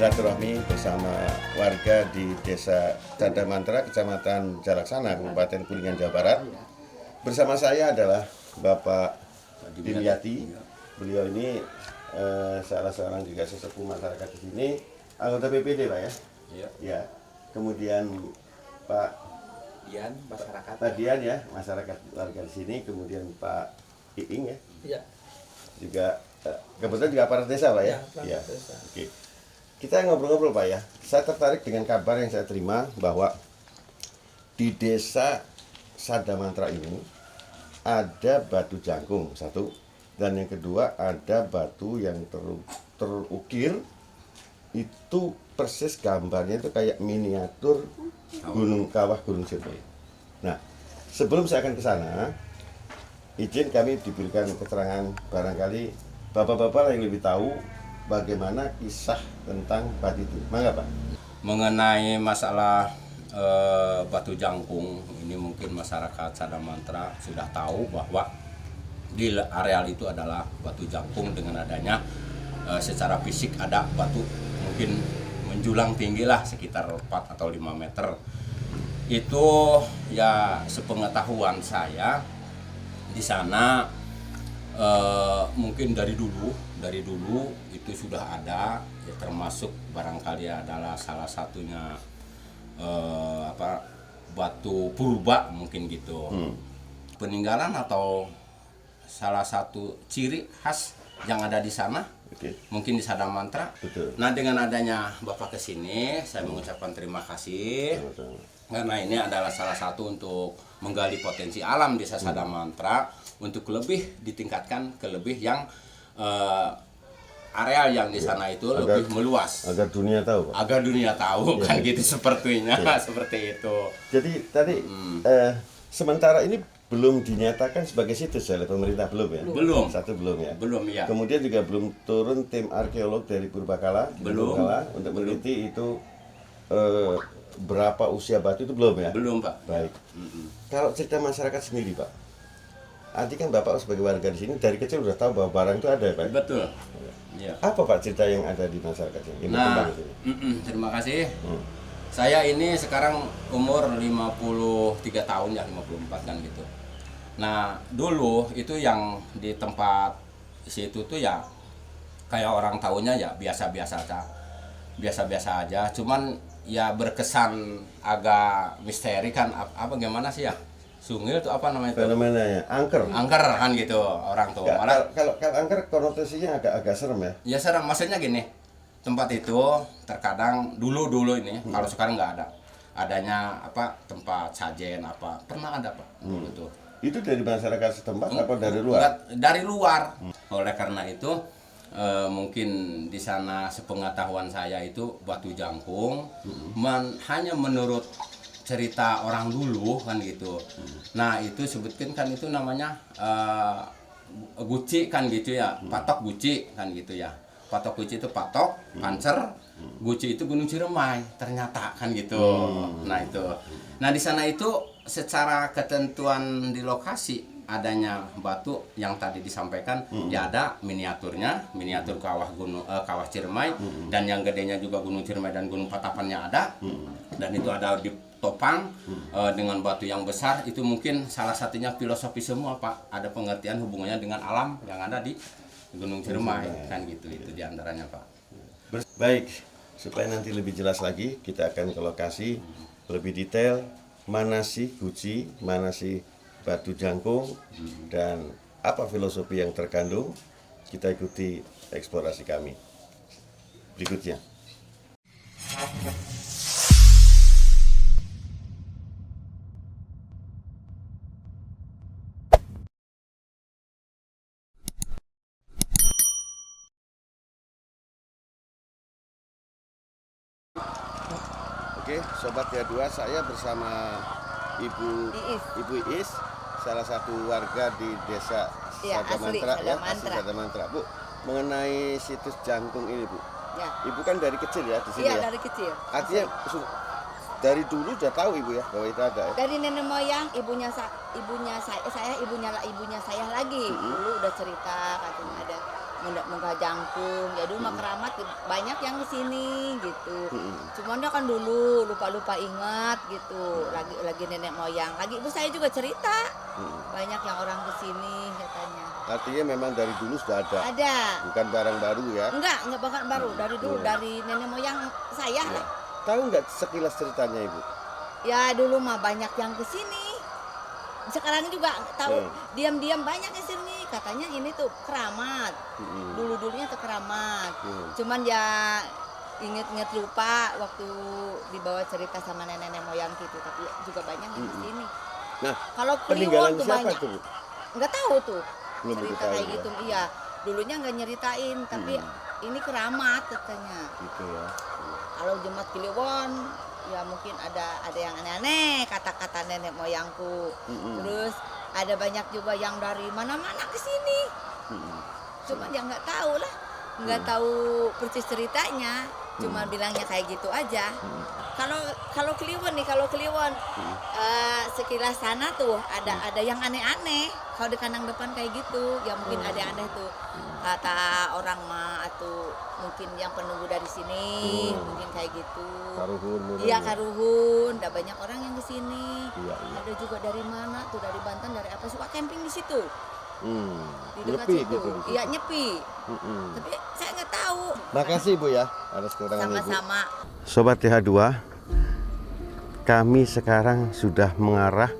silaturahmi bersama warga di Desa Cadamantra, Kecamatan Jalaksana, Kabupaten Kuningan, Jawa Barat. Bersama saya adalah Bapak Dimyati. Beliau ini salah seorang juga sesepuh masyarakat di sini, anggota BPD, Pak ya? Iya. Ya. Kemudian Pak Dian, masyarakat. Pak Dian ya, masyarakat warga di sini. Kemudian Pak Iing ya. Iya. Juga kebetulan juga aparat desa, Pak ya? Ya, aparat desa. Oke. Kita ngobrol-ngobrol, Pak ya. Saya tertarik dengan kabar yang saya terima bahwa di desa Cadamantra ini ada batu jangkung satu, dan yang kedua ada batu yang terukir itu persis gambarnya itu kayak miniatur Gunung Kawah Gunung Ciremai. Nah, sebelum saya akan ke sana, izin kami diberikan keterangan, barangkali bapak-bapak yang lebih tahu bagaimana kisah tentang batu itu. Mangga, Pak. Mengenai masalah batu jangkung, ini mungkin masyarakat Cadamantra sudah tahu bahwa di areal itu adalah batu jangkung dengan adanya secara fisik ada batu mungkin menjulang tinggi lah sekitar 4 atau 5 meter. Itu ya sepengetahuan saya di sana mungkin dari dulu itu sudah ada, ya termasuk barangkali adalah salah satunya batu purba mungkin gitu. Peninggalan atau salah satu ciri khas yang ada di sana. Oke. Mungkin di Cadamantra. Betul. Nah, dengan adanya Bapak kesini, saya mengucapkan terima kasih. Karena ini adalah salah satu untuk menggali potensi alam desa Cadamantra untuk lebih ditingkatkan ke lebih yang areal yang di sana itu lebih meluas. Agar dunia tahu, Pak. Agar dunia tahu kan gitu sepertinya seperti itu. Jadi tadi sementara ini belum dinyatakan sebagai situs oleh pemerintah, belum ya? Belum. Satu belum ya? Belum ya. Kemudian juga belum turun tim arkeolog dari Purbakala Belum. Untuk meneliti itu berapa usia batu itu, belum ya? Belum, Pak. Baik. Kalau cerita masyarakat sendiri, Pak. Arti kan Bapak sebagai warga di sini dari kecil udah tahu bahwa barang itu ada ya, Pak? Betul. Ya. Apa, Pak, cerita yang ada di masyarakat ini? Nah, terima kasih. Saya ini sekarang umur 53 tahun ya, 54 kan gitu. Nah, dulu itu yang di tempat situ tuh ya kayak orang tahunya ya biasa-biasa aja. Biasa-biasa aja, cuman ya berkesan agak misteri kan, apa gimana sih ya? Sungil itu apa namanya itu? Fenomenanya angker. Angker kan gitu orang tuh. Malah Kalau angker konotasinya agak serem ya. ya serem, maksudnya gini, tempat itu terkadang dulu ini, kalau sekarang nggak ada, adanya tempat sajen pernah ada, Pak, dulu tuh. Itu dari masyarakat setempat apa dari luar? Enggak, dari luar. Oleh karena itu mungkin di sana sepengetahuan saya itu batu jangkung hanya menurut cerita orang dulu kan gitu. Nah, itu sebutkan kan itu namanya guci kan gitu ya, patok guci kan gitu ya. Patok guci itu patok, pancer, guci itu Gunung Ciremai ternyata kan gitu. Nah, itu. Nah, di sana itu secara ketentuan di lokasi adanya batu yang tadi disampaikan, ya ada miniatur kawah Ciremai, dan yang gedenya juga Gunung Ciremai dan Gunung Patapannya ada, dan itu ada di topang dengan batu yang besar. Itu mungkin salah satunya filosofi semua, Pak, ada pengertian hubungannya dengan alam yang ada di Gunung Ciremai kan gitu, itu diantaranya, Pak. Baik, supaya nanti lebih jelas lagi kita akan ke lokasi lebih detail, mana sih guci, mana sih batu jangkung, dan apa filosofi yang terkandung. Kita ikuti eksplorasi kami berikutnya. Oke, Sobat Ya2, saya bersama Ibu Iis, salah satu warga di desa Cadamantra ya, asli Cadamantra. Bu, mengenai situs jangkung ini, Bu. Ya. Ibu kan dari kecil ya di sini ya? Iya, dari kecil. Artinya dari dulu sudah tahu Ibu ya bahwa itu ada ya? Dari nenek moyang, ibunya saya lagi. Dulu udah cerita katanya ada munggah jangkung. Ya dulu mah keramat banyak yang ke sini gitu. Cuman dia kan dulu lupa ingat gitu. Lagi nenek moyang. Lagi ibu saya juga cerita. Banyak yang orang ke sini katanya. Artinya memang dari dulu sudah ada. Ada. Bukan barang baru ya. Enggak barang baru. Dari dulu dari nenek moyang saya. Ya. Tahu nggak sekilas ceritanya Ibu? Ya dulu mah banyak yang ke sini. Sekarang juga tahu diam-diam banyak di sini. Katanya ini tuh keramat. Dulu-dulunya tuh keramat. Cuman ya inget-inget lupa waktu dibawa cerita sama nenek moyang gitu. Tapi juga banyak yang di sini. Nah, kalau peninggalan Kliwon tuh siapa banyak. tuh, Bu? Nggak tahu tuh. Belum Cerita kayak gitu. Iya. Dulunya nggak nyeritain, tapi ini keramat katanya. Gitu ya. Kalau Jumat Kliwon ya mungkin ada yang aneh-aneh kata-kata nenek moyangku. Terus ada banyak juga yang dari mana-mana ke sini. Cuma dia nggak tahu lah, nggak tahu persis ceritanya. Cuma bilangnya kayak gitu aja. Kalau Kliwon sekilas sana tuh ada yang aneh-aneh. Kalau di kandang depan kayak gitu, ya mungkin ada yang aneh tuh. Kata orang mah atau mungkin yang penunggu dari sini, mungkin kayak gitu. Karuhun. Iya karuhun, ada banyak orang yang ke sini. Iya. Ada juga dari mana tuh, dari Banten, dari apa, suka camping di situ. Di dekat Nyepi situ. gitu. Iya nyepi. Tapi saya nggak tahu. Makasih Bu ya atas keterangan Ibu. Sama-sama. Sobat TH2, kami sekarang sudah mengarah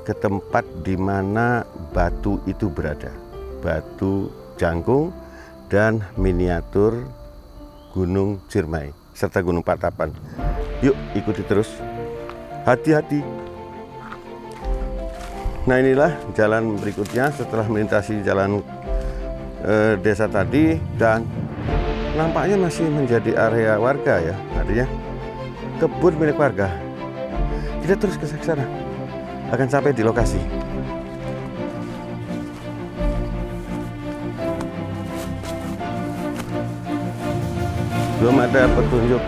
ke tempat di mana batu itu berada. Batu Jangkung dan miniatur Gunung Ciremai serta Gunung Patapan. Yuk ikuti terus. Hati-hati. Nah inilah jalan berikutnya setelah melintasi jalan desa tadi, dan nampaknya masih menjadi area warga ya, artinya kebun milik warga. Kita terus ke sana, akan sampai di lokasi. Belum ada petunjuk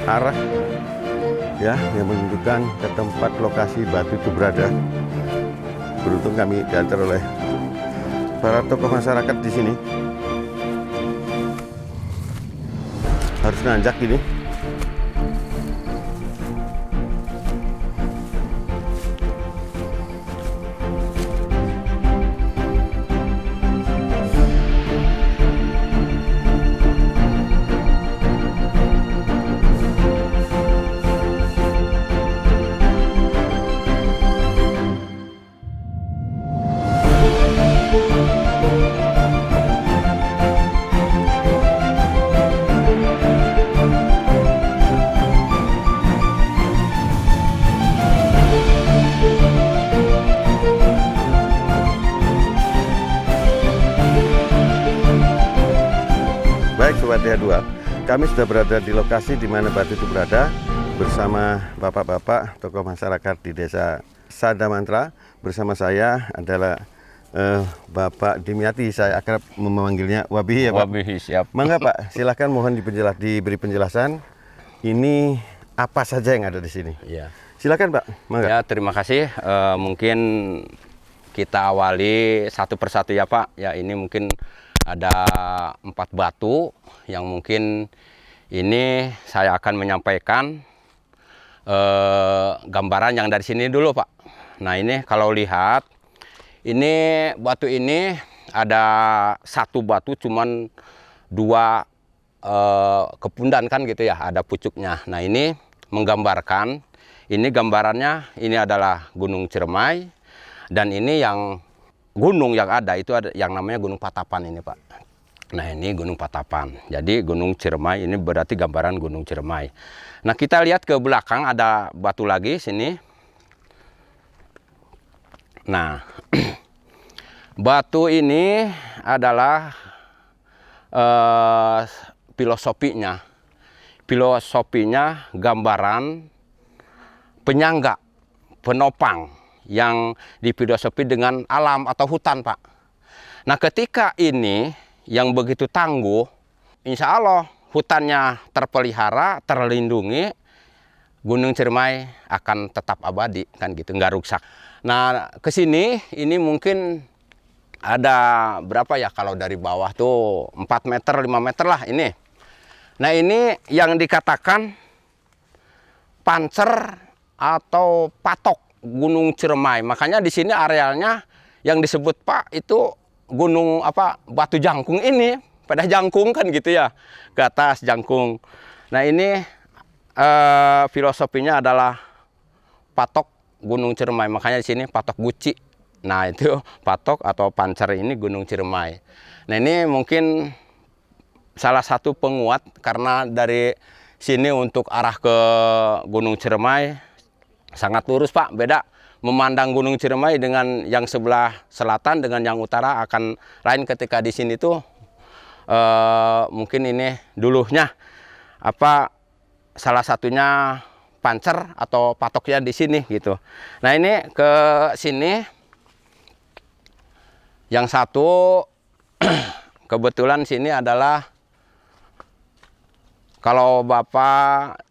arah ya yang menunjukkan ke tempat lokasi batu itu berada. Beruntung kami diantar oleh para tokoh masyarakat di sini. Harus nanjak gini. Baik Sobat TH2, kami sudah berada di lokasi di mana batu itu berada bersama bapak-bapak tokoh masyarakat di desa Sadamantra. Bersama saya adalah Bapak Dimyati, saya akrab memanggilnya Wabihi ya Pak. Wabihi, siap. Mangga Pak, silahkan mohon diberi penjelasan. Ini apa saja yang ada di sini? Ya. Silakan Pak, mangga. Ya, terima kasih. Mungkin kita awali satu persatu ya Pak. Ya, ini mungkin ada 4 batu yang mungkin ini saya akan menyampaikan gambaran yang dari sini dulu Pak. Nah ini kalau lihat, ini batu ini ada 1 batu cuman 2 kepundan kan gitu ya, ada pucuknya. Nah ini menggambarkan, ini gambarannya ini adalah Gunung Ciremai, dan ini yang gunung yang ada itu ada yang namanya Gunung Patapan ini Pak. Nah ini Gunung Patapan. Jadi Gunung Ciremai ini berarti gambaran Gunung Ciremai. Nah kita lihat ke belakang ada batu lagi sini. Nah batu ini adalah filosofinya. Filosofinya gambaran penyangga, penopang yang difilosofi dengan alam atau hutan Pak. Nah ketika ini yang begitu tangguh, insya Allah hutannya terpelihara, terlindungi, Gunung Ciremai akan tetap abadi kan gitu, nggak rusak. Nah kesini ini mungkin ada berapa ya kalau dari bawah tuh 4 meter 5 meter lah ini. Nah ini yang dikatakan pancer atau patok Gunung Ciremai. Makanya di sini arealnya yang disebut Pak itu gunung apa batu jangkung ini, pada jangkung kan gitu ya, ke atas jangkung. Nah ini filosofinya adalah patok Gunung Ciremai, makanya di sini patok Guci. Nah itu patok atau pancer ini Gunung Ciremai. Nah ini mungkin salah satu penguat karena dari sini untuk arah ke Gunung Ciremai sangat lurus Pak, beda memandang Gunung Ciremai dengan yang sebelah selatan dengan yang utara akan lain ketika di sini tuh mungkin ini dulunya apa salah satunya pancer atau patoknya di sini gitu. Nah ini ke sini yang satu kebetulan sini adalah kalau Bapak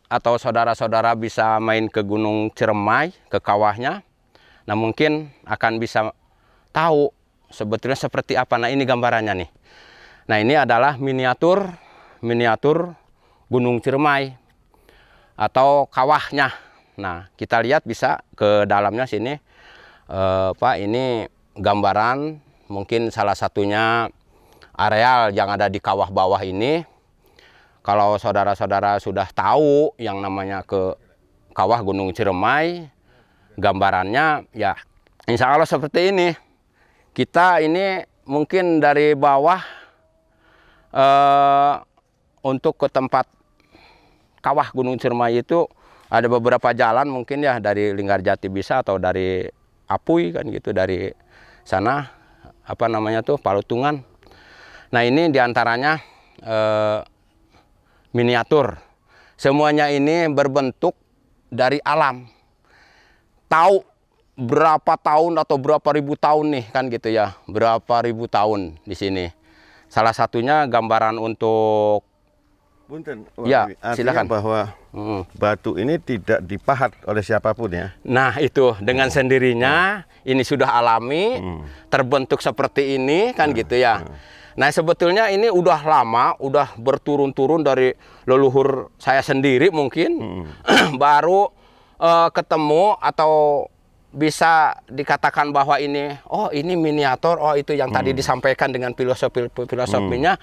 atau saudara-saudara bisa main ke Gunung Ciremai, ke kawahnya, nah mungkin akan bisa tahu sebetulnya seperti apa. Nah ini gambarannya nih. Nah ini adalah miniatur Gunung Ciremai atau kawahnya. Nah kita lihat bisa ke dalamnya sini, Pak, ini gambaran mungkin salah satunya areal yang ada di kawah bawah ini. Kalau saudara-saudara sudah tahu yang namanya ke kawah Gunung Ciremai, gambarannya ya insya Allah seperti ini. Kita ini mungkin dari bawah untuk ke tempat kawah Gunung Ciremai itu ada beberapa jalan mungkin ya, dari Linggarjati bisa atau dari Apuy kan gitu, dari sana apa namanya tuh Palutungan. Nah ini diantaranya miniatur. Semuanya ini berbentuk dari alam. Tahu berapa tahun atau berapa ribu tahun nih kan gitu ya. Berapa ribu tahun di sini. Salah satunya gambaran untuk Punten, ya, artinya silakan. bahwa batu ini tidak dipahat oleh siapapun ya. Nah itu dengan sendirinya ini sudah alami, terbentuk seperti ini kan gitu ya. Nah sebetulnya ini udah lama, udah berturun-turun dari leluhur saya sendiri mungkin, baru ketemu atau bisa dikatakan bahwa ini, oh ini miniatur, oh itu yang tadi disampaikan dengan filosofinya.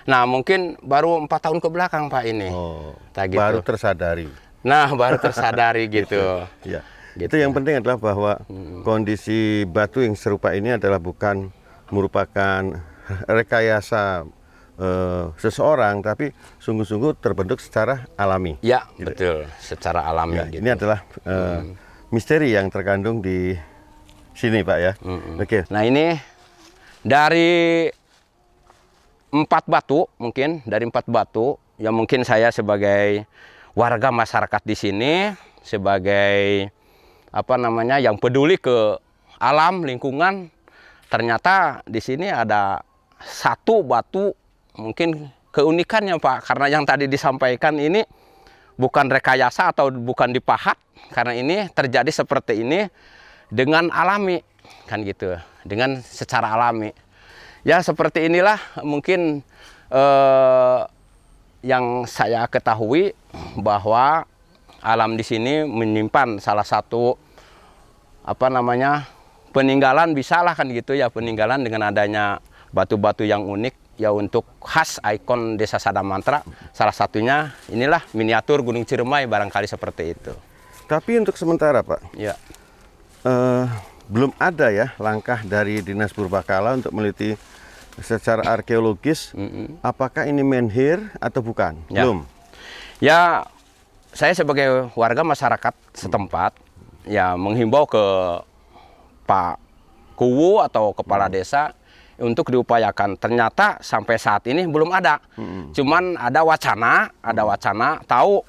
Nah mungkin baru 4 tahun ke belakang Pak ini. Oh, gitu. baru tersadari. Nah baru tersadari gitu. Ya. Gitu. Itu yang penting adalah bahwa kondisi batu yang serupa ini adalah bukan merupakan rekayasa seseorang, tapi sungguh-sungguh terbentuk secara alami. Ya gitu. betul, secara alami. Ya, gitu. ini adalah misteri yang terkandung di sini Pak ya. Oke. Nah ini dari 4 batu, mungkin dari 4 batu yang mungkin saya sebagai warga masyarakat di sini, sebagai apa namanya yang peduli ke alam lingkungan, ternyata di sini ada 1 batu mungkin keunikannya Pak, karena yang tadi disampaikan ini bukan rekayasa atau bukan dipahat, karena ini terjadi seperti ini dengan alami kan gitu, dengan secara alami. Ya seperti inilah mungkin yang saya ketahui, bahwa alam di sini menyimpan salah satu apa namanya peninggalan, bisa lah kan gitu ya, peninggalan dengan adanya batu-batu yang unik ya, untuk khas ikon Desa Sadamantra. Salah satunya inilah miniatur Gunung Ciremai, barangkali seperti itu. Tapi untuk sementara Pak, Ya. Belum ada ya langkah dari Dinas Purbakala untuk meneliti secara arkeologis apakah ini menhir atau bukan. Ya. Belum. Ya, saya sebagai warga masyarakat setempat ya menghimbau ke Pak Kuwu atau kepala desa untuk diupayakan. Ternyata sampai saat ini belum ada. Cuman ada wacana tahu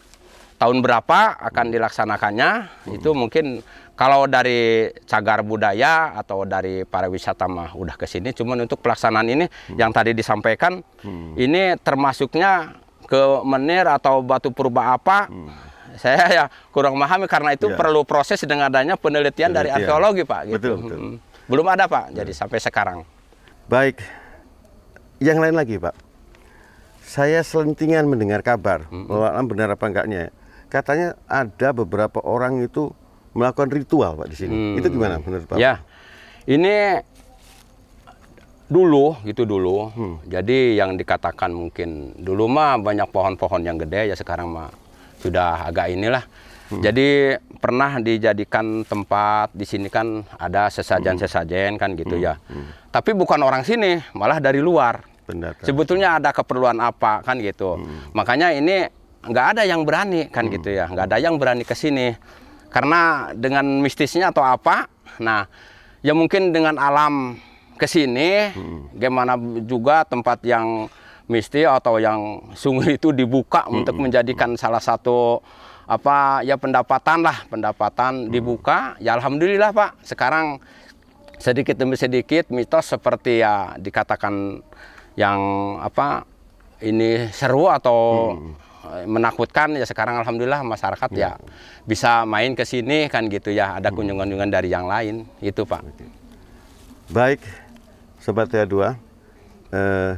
tahun berapa akan dilaksanakannya. Itu mungkin kalau dari cagar budaya atau dari pariwisata mah udah ke sini. Cuman untuk pelaksanaan ini yang tadi disampaikan, ini termasuknya ke menhir atau batu purba apa, saya ya kurang memahami, karena itu perlu proses dengan adanya penelitian dari arkeologi Pak. Gitu. Betul. belum ada Pak. Jadi sampai sekarang. Baik, yang lain lagi Pak. Saya selentingan mendengar kabar, benar apa enggaknya, katanya ada beberapa orang itu melakukan ritual Pak di sini. Itu gimana menurut Pak? Ya, ini dulu. Jadi yang dikatakan mungkin dulu mah banyak pohon-pohon yang gede, ya sekarang mah sudah agak inilah. Jadi pernah dijadikan tempat di sini kan ada sesajen-sesajen kan gitu ya. Tapi bukan orang sini, malah dari luar. Benar. Sebetulnya ada keperluan apa kan gitu. Makanya ini nggak ada yang berani kan gitu ya. Nggak ada yang berani ke sini. Karena dengan mistisnya atau apa. Nah, ya mungkin dengan alam ke sini, gimana juga tempat yang mistis atau yang sungguh itu dibuka untuk menjadikan salah satu pendapatan dibuka. Ya alhamdulillah Pak, sekarang sedikit demi sedikit mitos seperti ya dikatakan yang ini seru atau menakutkan, ya sekarang alhamdulillah masyarakat ya bisa main ke sini kan gitu ya, ada kunjungan-kunjungan dari yang lain itu Pak. Baik, Sobat TA2,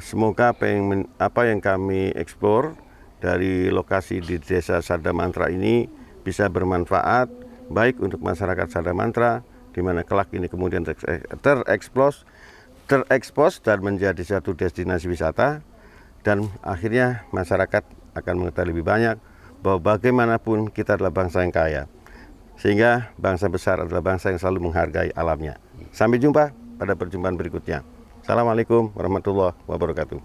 semoga apa yang kami eksplor dari lokasi di Desa Sadamantra ini bisa bermanfaat baik untuk masyarakat Sadamantra, di mana kelak ini kemudian terekspos dan menjadi satu destinasi wisata, dan akhirnya masyarakat akan mengetahui lebih banyak bahwa bagaimanapun kita adalah bangsa yang kaya, sehingga bangsa besar adalah bangsa yang selalu menghargai alamnya. Sampai jumpa pada perjumpaan berikutnya. Assalamualaikum warahmatullahi wabarakatuh.